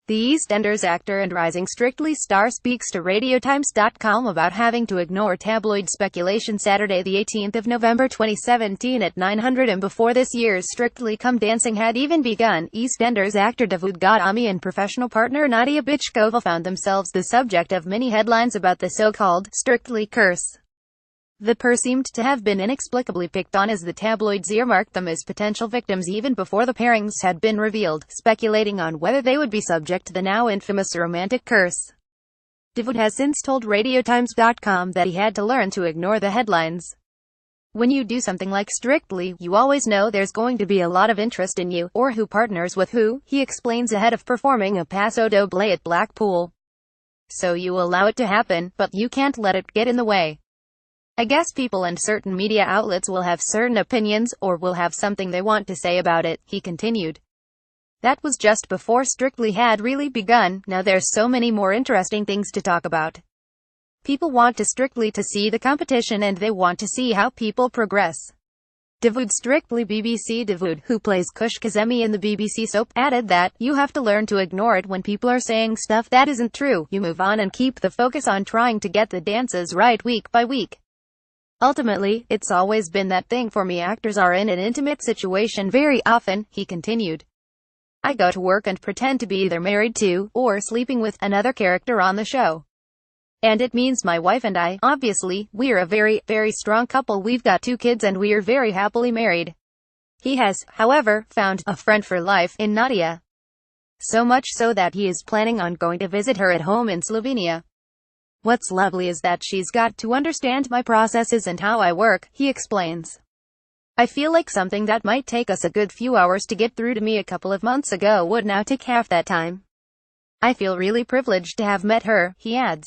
The EastEnders actor and rising Strictly star speaks to RadioTimes.com about having to ignore tabloid speculation Saturday the 18th of November 2017 at 900 am. Before this year's Strictly Come Dancing had even begun, EastEnders actor Davood Ghadami and professional partner Nadiya Bychkova found themselves the subject of many headlines about the so-called Strictly curse. The pair seemed to have been inexplicably picked on as the tabloids earmarked them as potential victims even before the pairings had been revealed, speculating on whether they would be subject to the now infamous romantic curse. Davood has since told RadioTimes.com that he had to learn to ignore the headlines. When you do something like Strictly, you always know there's going to be a lot of interest in you, or who partners with who, he explains ahead of performing a Paso Doble at Blackpool. So you allow it to happen, but you can't let it get in the way. I guess people and certain media outlets will have certain opinions, or will have something they want to say about it, he continued. That was just before Strictly had really begun. Now there's so many more interesting things to talk about. People want to Strictly to see the competition and they want to see how people progress. Davood Strictly BBC Davood, who plays Kush Kazemi in the BBC soap, added that, you have to learn to ignore it when people are saying stuff that isn't true. You move on and keep the focus on trying to get the dances right week by week. Ultimately, it's always been that thing for me. Actors are in an intimate situation very often, he continued. I go to work and pretend to be either married to, or sleeping with, another character on the show. And it means my wife and I, obviously, we're a very, very strong couple. We've got 2 kids and we're very happily married. He has, however, found a friend for life in Nadiya. So much so that he is planning on going to visit her at home in Slovenia. What's lovely is that she's got to understand my processes and how I work, he explains. I feel like something that might take us a good few hours to get through to me a couple of months ago would now take half that time. I feel really privileged to have met her, he adds.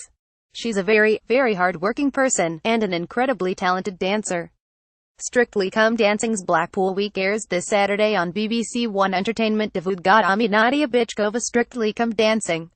She's a very, very hard-working person, and an incredibly talented dancer. Strictly Come Dancing's Blackpool week airs this Saturday on BBC One Entertainment. Davood Ghadami, Nadiya Bychkova, Strictly Come Dancing.